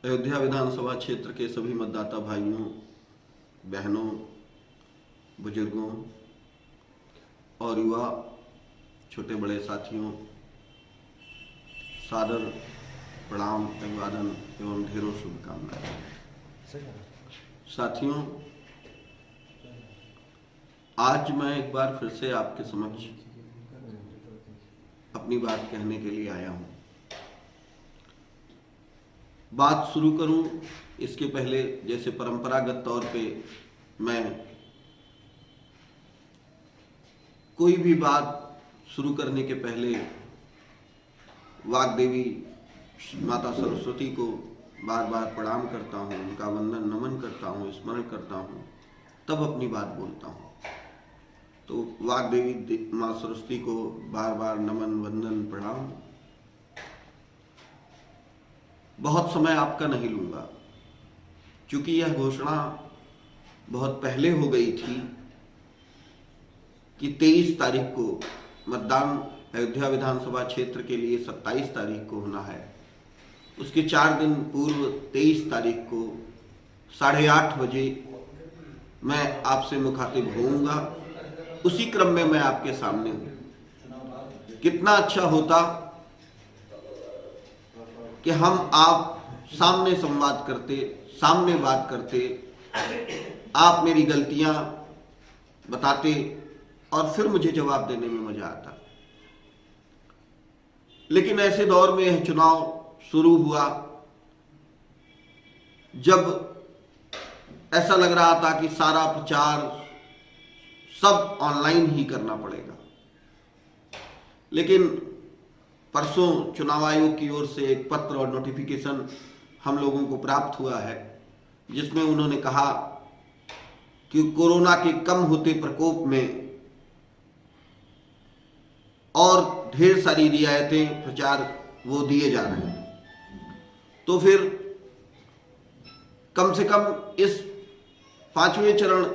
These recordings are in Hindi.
अयोध्या विधानसभा क्षेत्र के सभी मतदाता भाइयों, बहनों, बुजुर्गों और युवा छोटे बड़े साथियों, सादर प्रणाम, अभिवादन एवं ढेरों शुभकामनाएं। साथियों, आज मैं एक बार फिर से आपके समक्ष अपनी बात कहने के लिए आया हूं। बात शुरू करूं इसके पहले जैसे परंपरागत तौर पे मैं कोई भी बात शुरू करने के पहले वाग्देवी माता सरस्वती को बार बार प्रणाम करता हूं, उनका वंदन नमन करता हूं, स्मरण करता हूं, तब अपनी बात बोलता हूं। तो वाग्देवी मां सरस्वती को बार बार नमन वंदन प्रणाम। बहुत समय आपका नहीं लूंगा, क्योंकि यह घोषणा बहुत पहले हो गई थी कि 23 तारीख को मतदान अयोध्या विधानसभा क्षेत्र के लिए 27 तारीख को होना है। उसके 4 दिन पूर्व 23 तारीख को 8:30 बजे मैं आपसे मुखातिब होऊंगा। उसी क्रम में मैं आपके सामने हूं। कितना अच्छा होता कि हम आप सामने संवाद करते, सामने बात करते, आप मेरी गलतियां बताते और फिर मुझे जवाब देने में मजा आता। लेकिन ऐसे दौर में यह चुनाव शुरू हुआ जब ऐसा लग रहा था कि सारा प्रचार सब ऑनलाइन ही करना पड़ेगा। लेकिन परसों चुनाव आयोग की ओर से एक पत्र और नोटिफिकेशन हम लोगों को प्राप्त हुआ है, जिसमें उन्होंने कहा कि कोरोना के कम होते प्रकोप में और ढेर सारी रियायतें प्रचार वो दिए जा रहे हैं। तो फिर कम से कम इस 5वें चरण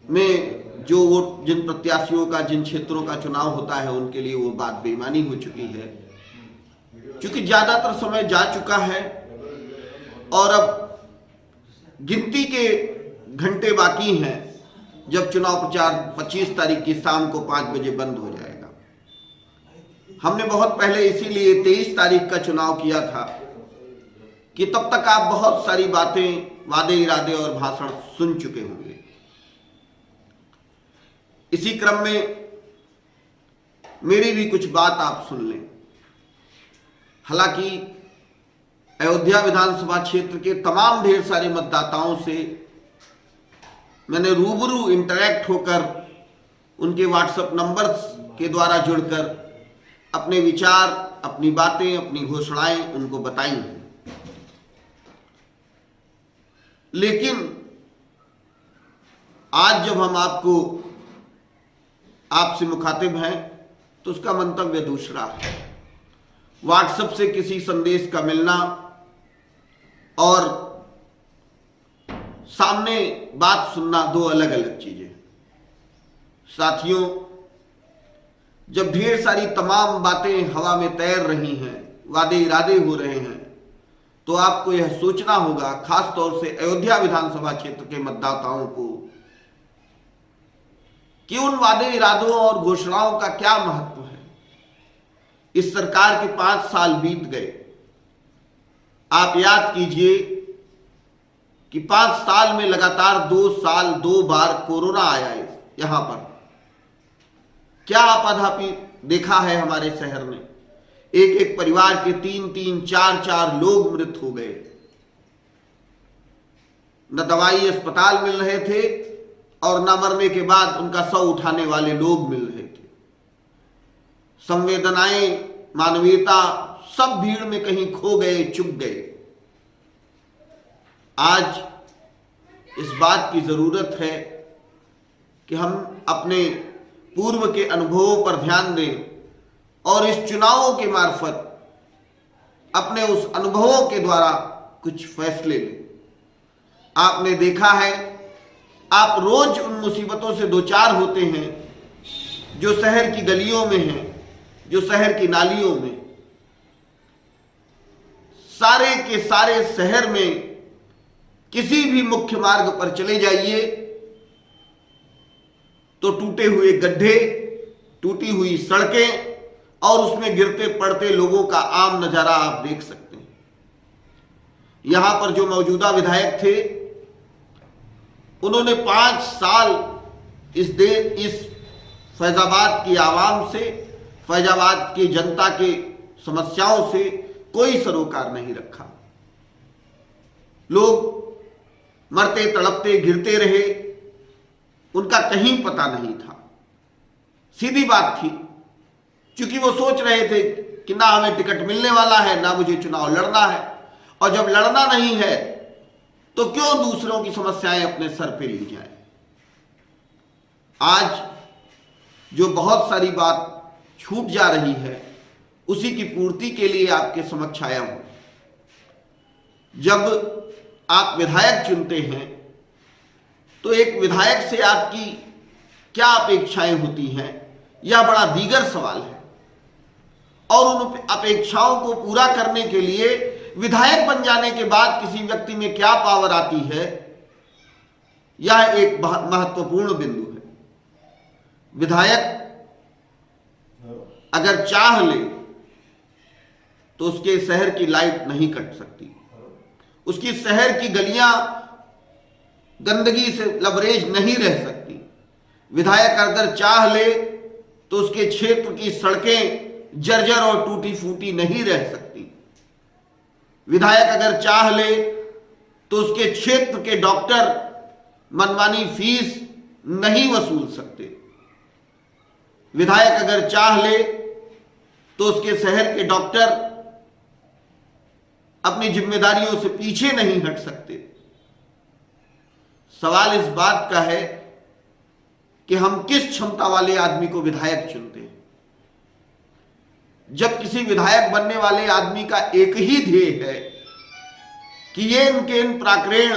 में जो वोट जिन प्रत्याशियों का, जिन क्षेत्रों का चुनाव होता है, उनके लिए वो बात बेईमानी हो चुकी है, क्योंकि ज्यादातर समय जा चुका है और अब गिनती के घंटे बाकी हैं जब चुनाव प्रचार 25 तारीख की शाम को 5 बजे बंद हो जाएगा। हमने बहुत पहले इसीलिए 23 तारीख का चुनाव किया था कि तब तक आप बहुत सारी बातें, वादे इरादे और भाषण सुन चुके होंगे। इसी क्रम में मेरी भी कुछ बात आप सुन लें। हालांकि अयोध्या विधानसभा क्षेत्र के तमाम ढेर सारे मतदाताओं से मैंने रूबरू इंटरैक्ट होकर उनके व्हाट्सएप नंबर्स के द्वारा जुड़कर अपने विचार, अपनी बातें, अपनी घोषणाएं उनको बताई। लेकिन आज जब हम आपसे मुखातिब हैं तो उसका मंतव्य दूसरा है। व्हाट्सएप से किसी संदेश का मिलना और सामने बात सुनना दो अलग अलग चीजें। साथियों, जब ढेर सारी तमाम बातें हवा में तैर रही हैं, वादे इरादे हो रहे हैं, तो आपको यह सोचना होगा, खास तौर से अयोध्या विधानसभा क्षेत्र के मतदाताओं को, कि उन वादे इरादों और घोषणाओं का क्या महत्व है। इस सरकार के 5 साल बीत गए। आप याद कीजिए कि 5 साल में लगातार 2 साल 2 बार कोरोना आया है यहां पर। क्या आपाधापी देखा है हमारे शहर में। एक एक परिवार के 3-3, 4-4 लोग मृत हो गए। न दवाई अस्पताल मिल रहे थे और न मरने के बाद उनका शव उठाने वाले लोग मिल रहे थे। संवेदनाएं, मानवीयता सब भीड़ में कहीं खो गए, चुप गए। आज इस बात की जरूरत है कि हम अपने पूर्व के अनुभवों पर ध्यान दें और इस चुनावों के मार्फत अपने उस अनुभवों के द्वारा कुछ फैसले लें। आपने देखा है, आप रोज उन मुसीबतों से दो चार होते हैं जो शहर की गलियों में हैं, जो शहर की नालियों में। सारे के सारे शहर में किसी भी मुख्य मार्ग पर चले जाइए तो टूटे हुए गड्ढे, टूटी हुई सड़कें और उसमें गिरते पड़ते लोगों का आम नजारा आप देख सकते हैं। यहां पर जो मौजूदा विधायक थे, उन्होंने 5 साल इस फैजाबाद की आवाम से, फैजाबाद की जनता के समस्याओं से कोई सरोकार नहीं रखा। लोग मरते तड़पते गिरते रहे, उनका कहीं पता नहीं था। सीधी बात थी, क्योंकि वो सोच रहे थे कि ना हमें टिकट मिलने वाला है, ना मुझे चुनाव लड़ना है, और जब लड़ना नहीं है तो क्यों दूसरों की समस्याएं अपने सर पे ली जाए। आज जो बहुत सारी बात छूट जा रही है, उसी की पूर्ति के लिए आपके समक्ष आया हूं। जब आप विधायक चुनते हैं तो एक विधायक से आपकी क्या अपेक्षाएं होती हैं, यह बड़ा दीगर सवाल है। और उन अपेक्षाओं को पूरा करने के लिए विधायक बन जाने के बाद किसी व्यक्ति में क्या पावर आती है, यह एक महत्वपूर्ण बिंदु है। विधायक अगर चाह ले तो उसके शहर की लाइट नहीं कट सकती, उसकी शहर की गलियां गंदगी से लबरेज नहीं रह सकती। विधायक अगर चाह ले तो उसके क्षेत्र की सड़कें जर्जर और टूटी फूटी नहीं रह सकती। विधायक अगर चाह ले तो उसके क्षेत्र के डॉक्टर मनमानी फीस नहीं वसूल सकते। विधायक अगर चाह ले तो उसके शहर के डॉक्टर अपनी जिम्मेदारियों से पीछे नहीं हट सकते। सवाल इस बात का है कि हम किस क्षमता वाले आदमी को विधायक चुनते हैं। जब किसी विधायक बनने वाले आदमी का एक ही ध्येय है कि ये इनके इन प्राक्रेण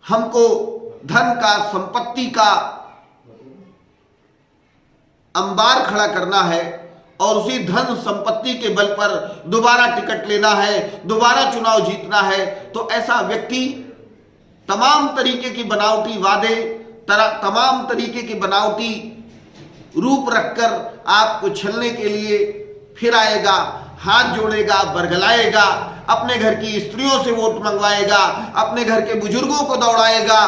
हमको धन का, संपत्ति का अंबार खड़ा करना है और उसी धन संपत्ति के बल पर दोबारा टिकट लेना है, दोबारा चुनाव जीतना है, तो ऐसा व्यक्ति तमाम तरीके की बनावटी वादे, तमाम तरीके की बनावटी रूप रखकर आपको छलने के लिए फिर आएगा, हाथ जोड़ेगा, बरगलाएगा, अपने घर की स्त्रियों से वोट मंगवाएगा, अपने घर के बुजुर्गों को दौड़ाएगा,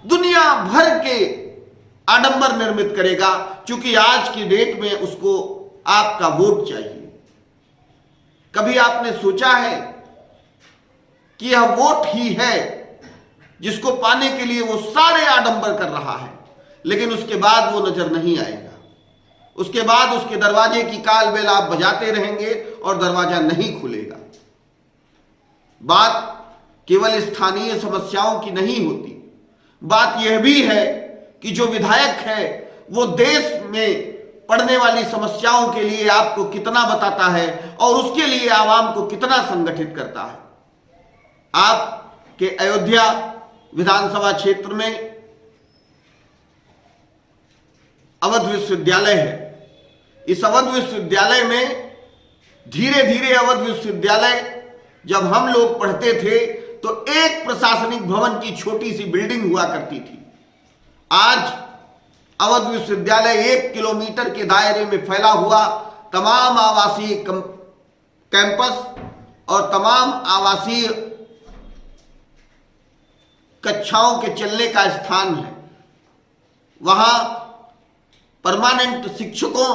दुनिया भर के आडंबर निर्मित करेगा, क्योंकि आज की डेट में उसको आपका वोट चाहिए। कभी आपने सोचा है कि यह वोट ही है जिसको पाने के लिए वो सारे आडंबर कर रहा है, लेकिन उसके बाद वो नजर नहीं आएगा। उसके बाद उसके दरवाजे की काल बेल आप बजाते रहेंगे और दरवाजा नहीं खुलेगा। बात केवल स्थानीय समस्याओं की नहीं होती, बात यह भी है कि जो विधायक है वो देश में पड़ने वाली समस्याओं के लिए आपको कितना बताता है और उसके लिए आवाम को कितना संगठित करता है। आपके अयोध्या विधानसभा क्षेत्र में अवध विश्वविद्यालय है। इस अवध विश्वविद्यालय में धीरे धीरे अवध विश्वविद्यालय, जब हम लोग पढ़ते थे तो एक प्रशासनिक भवन की छोटी सी बिल्डिंग हुआ करती थी। आज अवध विश्वविद्यालय 1 किलोमीटर के दायरे में फैला हुआ तमाम आवासीय कैंपस और तमाम आवासीय कक्षाओं के चलने का स्थान है। वहां परमानेंट शिक्षकों,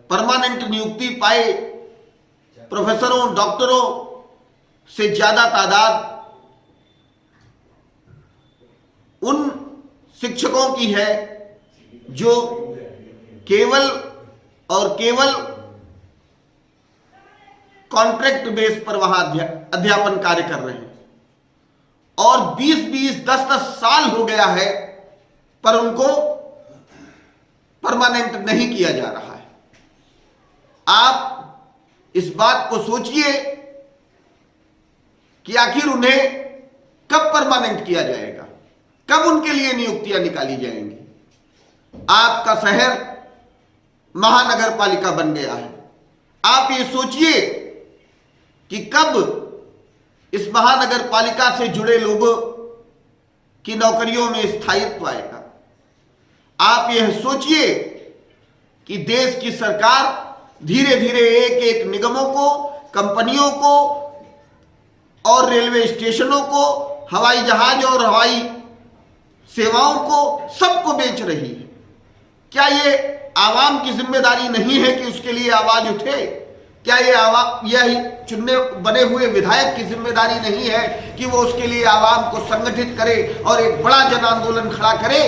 परमानेंट नियुक्ति पाए प्रोफेसरों, डॉक्टरों से ज्यादा तादाद उन शिक्षकों की है जो केवल और केवल कॉन्ट्रैक्ट बेस पर वहां अध्यापन कार्य कर रहे हैं और 20-20, 10-10 साल हो गया है पर उनको परमानेंट नहीं किया जा रहा है। आप इस बात को सोचिए कि आखिर उन्हें कब परमानेंट किया जाएगा, कब उनके लिए नियुक्तियां निकाली जाएंगी। आपका शहर महानगर पालिका बन गया है। आप ये सोचिए कि कब इस महानगर पालिका से जुड़े लोगों की नौकरियों में स्थायित्व आएगा। आप यह सोचिए कि देश की सरकार धीरे धीरे एक एक निगमों को, कंपनियों को और रेलवे स्टेशनों को, हवाई जहाज और हवाई सेवाओं को, सबको बेच रही है। क्या ये आवाम की जिम्मेदारी नहीं है कि उसके लिए आवाज उठे? क्या यह चुनने बने हुए विधायक की जिम्मेदारी नहीं है कि वो उसके लिए आवाम को संगठित करे और एक बड़ा जन आंदोलन खड़ा करे?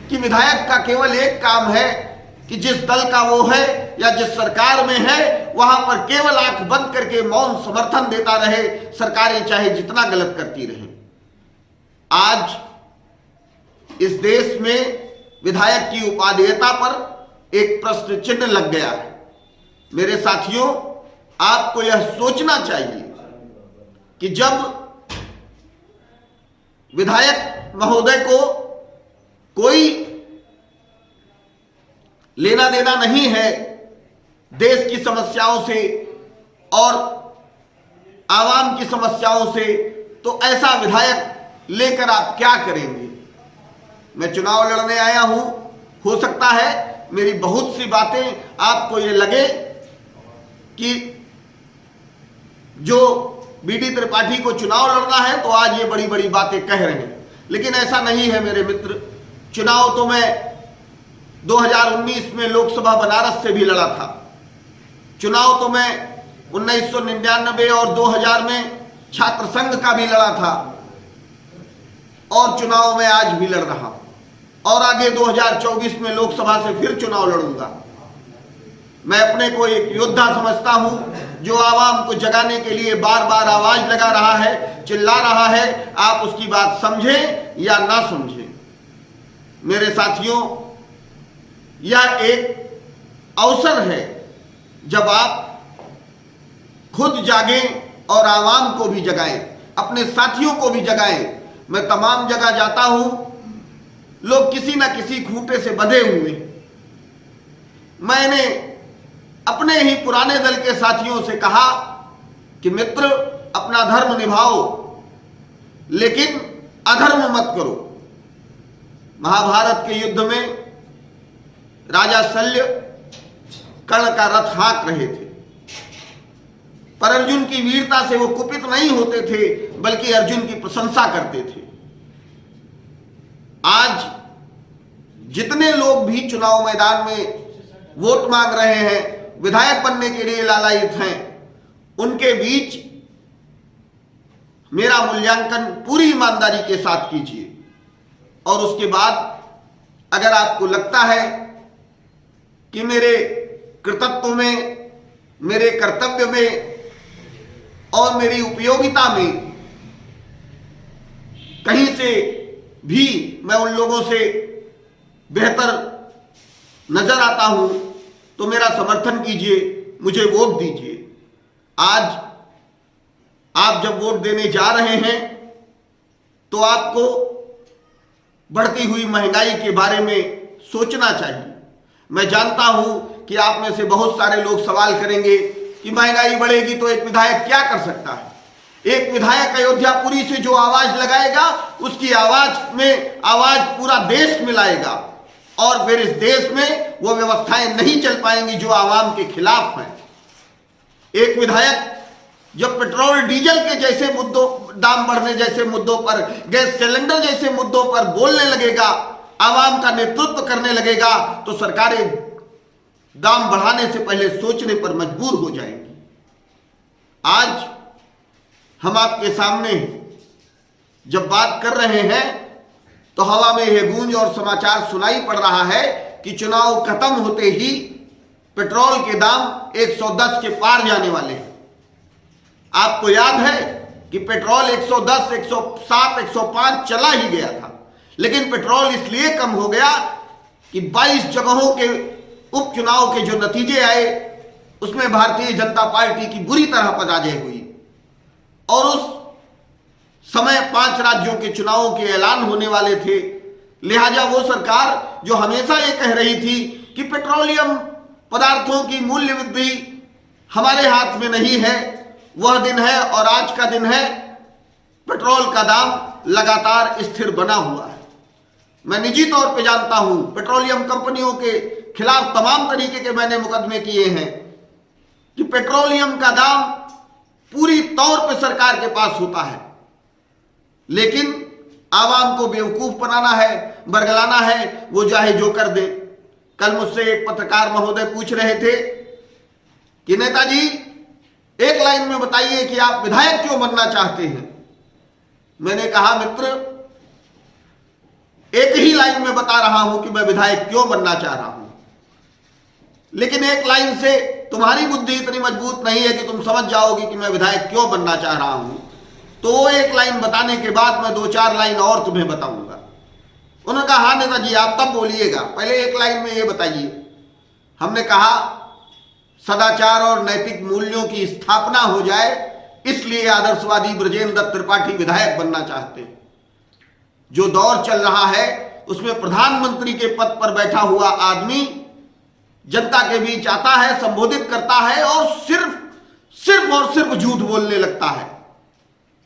कि विधायक का केवल एक काम है कि जिस दल का वो है या जिस सरकार में है वहां पर केवल आंख बंद करके मौन समर्थन देता रहे, सरकारें चाहे जितना गलत करती रहें। आज इस देश में विधायक की उपादेयता पर एक प्रश्न चिन्ह लग गया है। मेरे साथियों, आपको यह सोचना चाहिए कि जब विधायक महोदय को कोई लेना देना नहीं है देश की समस्याओं से और आवाम की समस्याओं से, तो ऐसा विधायक लेकर आप क्या करेंगे? मैं चुनाव लड़ने आया हूं, हो सकता है मेरी बहुत सी बातें आपको ये लगे कि जो बीडी त्रिपाठी को चुनाव लड़ना है तो आज ये बड़ी बड़ी बातें कह रहे हैं, लेकिन ऐसा नहीं है मेरे मित्र। चुनाव तो मैं 2019 में लोकसभा बनारस से भी लड़ा था। चुनाव तो मैं 1999 और 2000 में छात्र संघ का भी लड़ा था और चुनाव में आज भी लड़ रहा हूं और आगे 2024 में लोकसभा से फिर चुनाव लड़ूंगा। मैं अपने को एक योद्धा समझता हूं जो आवाम को जगाने के लिए बार बार आवाज लगा रहा है, चिल्ला रहा है। आप उसकी बात समझें या ना समझें। मेरे साथियों, यह एक अवसर है जब आप खुद जागें और आवाम को भी जगाएं, अपने साथियों को भी जगाएं। मैं तमाम जगह जाता हूं, लोग किसी ना किसी खूंटे से बंधे हुए। मैंने अपने ही पुराने दल के साथियों से कहा कि मित्र, अपना धर्म निभाओ लेकिन अधर्म मत करो। महाभारत के युद्ध में राजा शल्य कर्ण का रथ हाँक रहे थे, पर अर्जुन की वीरता से वो कुपित नहीं होते थे, बल्कि अर्जुन की प्रशंसा करते थे। आज जितने लोग भी चुनाव मैदान में वोट मांग रहे हैं, विधायक बनने के लिए लालायित हैं, उनके बीच मेरा मूल्यांकन पूरी ईमानदारी के साथ कीजिए और उसके बाद अगर आपको लगता है कि मेरे कृतत्व में, मेरे कर्तव्य में और मेरी उपयोगिता में कहीं से भी मैं उन लोगों से बेहतर नजर आता हूं तो मेरा समर्थन कीजिए, मुझे वोट दीजिए। आज आप जब वोट देने जा रहे हैं तो आपको बढ़ती हुई महंगाई के बारे में सोचना चाहिए। मैं जानता हूं कि आप में से बहुत सारे लोग सवाल करेंगे कि महंगाई बढ़ेगी तो एक विधायक क्या कर सकता है। एक विधायक अयोध्यापुरी से जो आवाज लगाएगा, उसकी आवाज में आवाज पूरा देश मिलाएगा और फिर इस देश में वो व्यवस्थाएं नहीं चल पाएंगी जो आवाम के खिलाफ हैं। एक विधायक जब पेट्रोल डीजल के जैसे मुद्दों, दाम बढ़ने जैसे मुद्दों पर, गैस सिलेंडर जैसे मुद्दों पर बोलने लगेगा, आवाम का नेतृत्व करने लगेगा, तो सरकारें दाम बढ़ाने से पहले सोचने पर मजबूर हो जाएंगी। आज हम आपके सामने जब बात कर रहे हैं तो हवा में यह गूंज और समाचार सुनाई पड़ रहा है कि चुनाव खत्म होते ही पेट्रोल के दाम 110 के पार जाने वाले हैं। आपको याद है कि पेट्रोल 110, 107, 105 चला ही गया था, लेकिन पेट्रोल इसलिए कम हो गया कि 22 जगहों के उपचुनाव के जो नतीजे आए उसमें भारतीय जनता पार्टी की बुरी तरह पराजय हुई और उस समय 5 राज्यों के चुनावों के ऐलान होने वाले थे। लिहाजा वो सरकार जो हमेशा ये कह रही थी कि पेट्रोलियम पदार्थों की मूल्य वृद्धि हमारे हाथ में नहीं है। वह दिन है और आज का दिन है, पेट्रोल का दाम लगातार स्थिर बना हुआ है। मैं निजी तौर पे जानता हूं, पेट्रोलियम कंपनियों के खिलाफ तमाम तरीके के मैंने मुकदमे किए हैं कि पेट्रोलियम का दाम पूरी तौर पे सरकार के पास होता है, लेकिन आवाम को बेवकूफ बनाना है, बरगलाना है, वो चाहे जो कर दे। कल मुझसे एक पत्रकार महोदय पूछ रहे थे कि नेताजी एक लाइन में बताइए कि आप विधायक क्यों बनना चाहते हैं। मैंने कहा मित्र, एक ही लाइन में बता रहा हूं कि मैं विधायक क्यों बनना चाह रहा हूं, लेकिन एक लाइन से तुम्हारी बुद्धि इतनी मजबूत नहीं है कि तुम समझ जाओगे कि मैं विधायक क्यों बनना चाह रहा हूं। तो वो एक लाइन बताने के बाद मैं 2-4 लाइन और तुम्हें बताऊंगा। उन्होंने कहा हाँ नेताजी आप तब बोलिएगा, पहले एक लाइन में ये बताइए। हमने कहा सदाचार और नैतिक मूल्यों की स्थापना हो जाए, इसलिए आदर्शवादी ब्रजेंद्र दत्त त्रिपाठी विधायक बनना चाहते हैं। जो दौर चल रहा है उसमें प्रधानमंत्री के पद पर बैठा हुआ आदमी जनता के बीच आता है, संबोधित करता है और सिर्फ झूठ बोलने लगता है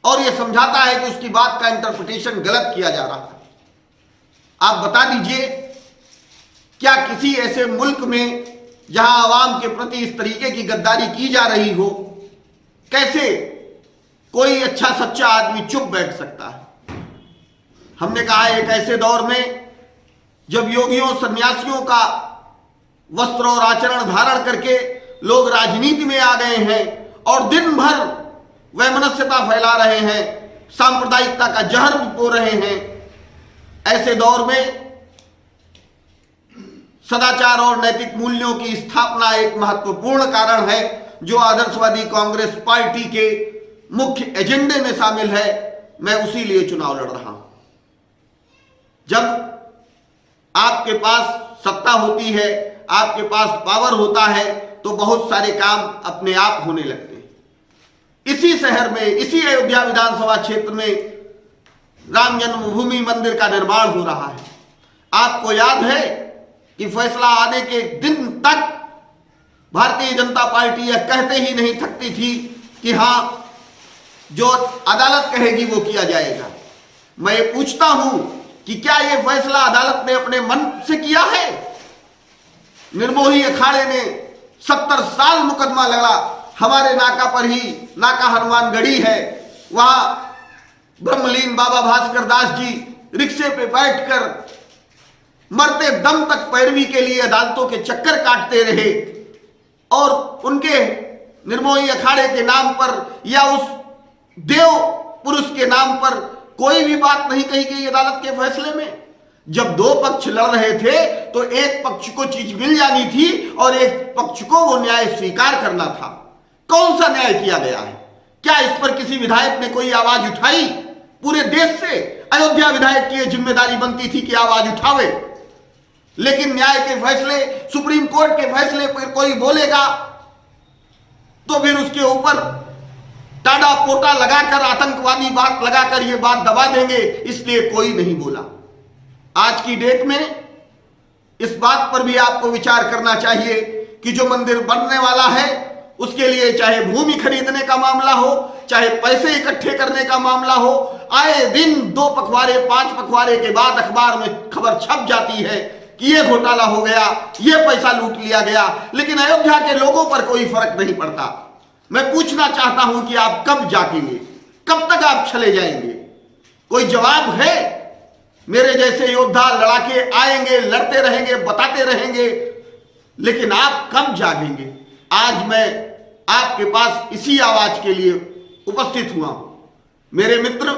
और यह समझाता है कि उसकी बात का इंटरप्रिटेशन गलत किया जा रहा है। आप बता दीजिए, क्या किसी ऐसे मुल्क में जहां आवाम के प्रति इस तरीके की गद्दारी की जा रही हो, कैसे कोई अच्छा सच्चा आदमी चुप बैठ सकता है? हमने कहा एक ऐसे दौर में जब योगियों सन्यासियों का वस्त्र और आचरण धारण करके लोग राजनीति में आ गए हैं और दिन भर वैमनस्यता फैला रहे हैं, सांप्रदायिकता का जहर बो रहे हैं, ऐसे दौर में सदाचार और नैतिक मूल्यों की स्थापना एक महत्वपूर्ण कारण है जो आदर्शवादी कांग्रेस पार्टी के मुख्य एजेंडे में शामिल है। मैं उसी लिए चुनाव लड़ रहा हूं। जब आपके पास सत्ता होती है, आपके पास पावर होता है, तो बहुत सारे काम अपने आप होने लगते हैं। इसी शहर में, इसी अयोध्या विधानसभा क्षेत्र में राम जन्मभूमि मंदिर का निर्माण हो रहा है। आपको याद है कि फैसला आने के दिन तक भारतीय जनता पार्टी यह कहते ही नहीं थकती थी कि हां जो अदालत कहेगी वो किया जाएगा। मैं ये पूछता हूं कि क्या यह फैसला अदालत ने अपने मन से किया है? निर्मोही अखाड़े ने 70 साल मुकदमा लड़ा। हमारे नाका पर ही नाका हनुमानगढ़ी है, वहां ब्रह्मलीन बाबा भास्कर दास जी रिक्शे पे बैठकर मरते दम तक पैरवी के लिए अदालतों के चक्कर काटते रहे और उनके निर्मोही अखाड़े के नाम पर या उस देव पुरुष के नाम पर कोई भी बात नहीं कही गई अदालत के फैसले में। जब दो पक्ष लड़ रहे थे तो एक पक्ष को चीज मिल जानी थी और एक पक्ष को वो न्याय स्वीकार करना था। कौन सा न्याय किया गया है? क्या इस पर किसी विधायक ने कोई आवाज उठाई? पूरे देश से अयोध्या विधायक की जिम्मेदारी बनती थी कि आवाज उठावे, लेकिन न्याय के फैसले, सुप्रीम कोर्ट के फैसले पर कोई बोलेगा तो फिर उसके ऊपर टाडा पोटा लगाकर, आतंकवादी बात लगाकर ये बात दबा देंगे, इसलिए कोई नहीं बोला। आज की डेट में इस बात पर भी आपको विचार करना चाहिए कि जो मंदिर बनने वाला है उसके लिए चाहे भूमि खरीदने का मामला हो, चाहे पैसे इकट्ठे करने का मामला हो, आए दिन 2 पखवाड़े 5 पखवाड़े के बाद अखबार में खबर छप जाती है कि ये घोटाला हो गया, ये पैसा लूट लिया गया, लेकिन अयोध्या के लोगों पर कोई फर्क नहीं पड़ता। मैं पूछना चाहता हूं कि आप कब जागेंगे? कब तक आप चले जाएंगे? कोई जवाब है? मेरे जैसे योद्धा लड़ाके आएंगे, लड़ते रहेंगे, बताते रहेंगे, लेकिन आप कब जागेंगे? आज मैं आपके पास इसी आवाज के लिए उपस्थित हुआ हूं। मेरे मित्र,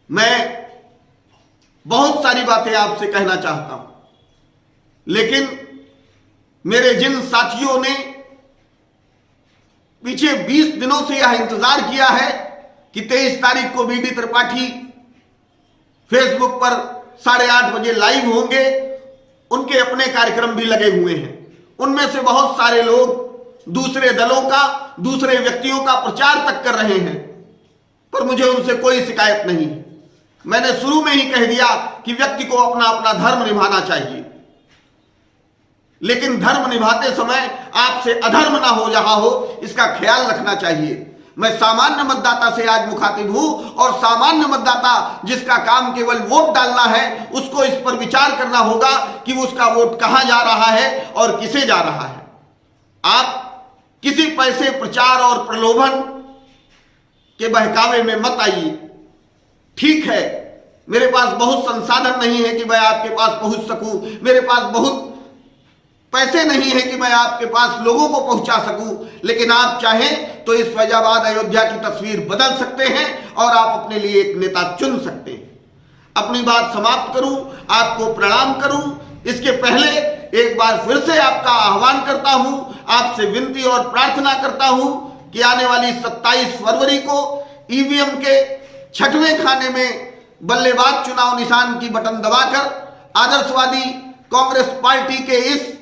मैं बहुत सारी बातें आपसे कहना चाहता हूं, लेकिन मेरे जिन साथियों ने पीछे 20 दिनों से यह इंतजार किया है कि 23 तारीख को बीडी त्रिपाठी फेसबुक पर 8:30 बजे लाइव होंगे, उनके अपने कार्यक्रम भी लगे हुए हैं। उनमें से बहुत सारे लोग दूसरे दलों का, दूसरे व्यक्तियों का प्रचार तक कर रहे हैं, पर मुझे उनसे कोई शिकायत नहीं है। मैंने शुरू में ही कह दिया कि व्यक्ति को अपना अपना धर्म निभाना चाहिए। लेकिन धर्म निभाते समय आपसे अधर्म ना हो रहा हो, इसका ख्याल रखना चाहिए। मैं सामान्य मतदाता से आज मुखातिब हूं और सामान्य मतदाता जिसका काम केवल वोट डालना है, उसको इस पर विचार करना होगा कि वो उसका वोट कहां जा रहा है और किसे जा रहा है। आप किसी पैसे, प्रचार और प्रलोभन के बहकावे में मत आइए। ठीक है, मेरे पास बहुत संसाधन नहीं है कि मैं आपके पास पहुंच सकूं, मेरे पास बहुत पैसे नहीं है कि मैं आपके पास लोगों को पहुंचा सकूं, लेकिन आप चाहें तो इस फैजाबाद अयोध्या की तस्वीर बदल सकते हैं और आप अपने लिए एक नेता चुन सकते हैं। अपनी बात समाप्त करूं, आपको प्रणाम करूं, इसके पहले एक बार फिर से आपका आह्वान करता हूं, आपसे विनती और प्रार्थना करता हूं कि आने वाली 27 फरवरी को ईवीएम के 6वें खाने में बल्लेबाज चुनाव निशान की बटन दबाकर आदर्शवादी कांग्रेस पार्टी के इस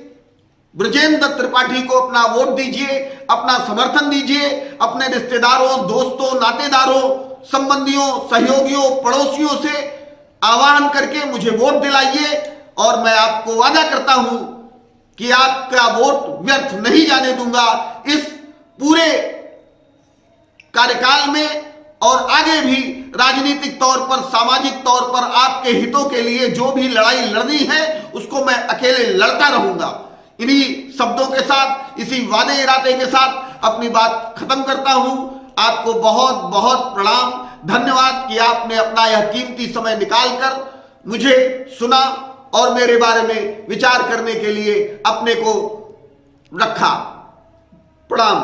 ब्रजेंद्र त्रिपाठी को अपना वोट दीजिए, अपना समर्थन दीजिए। अपने रिश्तेदारों, दोस्तों, नातेदारों, संबंधियों, सहयोगियों, पड़ोसियों से आह्वान करके मुझे वोट दिलाइए और मैं आपको वादा करता हूं कि आपका वोट व्यर्थ नहीं जाने दूंगा। इस पूरे कार्यकाल में और आगे भी राजनीतिक तौर पर, सामाजिक तौर पर आपके हितों के लिए जो भी लड़ाई लड़नी है उसको मैं अकेले लड़ता रहूंगा। इन्हीं शब्दों के साथ, इसी वादे इरादे के साथ अपनी बात खत्म करता हूं। आपको बहुत बहुत प्रणाम, धन्यवाद कि आपने अपना यह कीमती समय निकालकर मुझे सुना और मेरे बारे में विचार करने के लिए अपने को रखा। प्रणाम।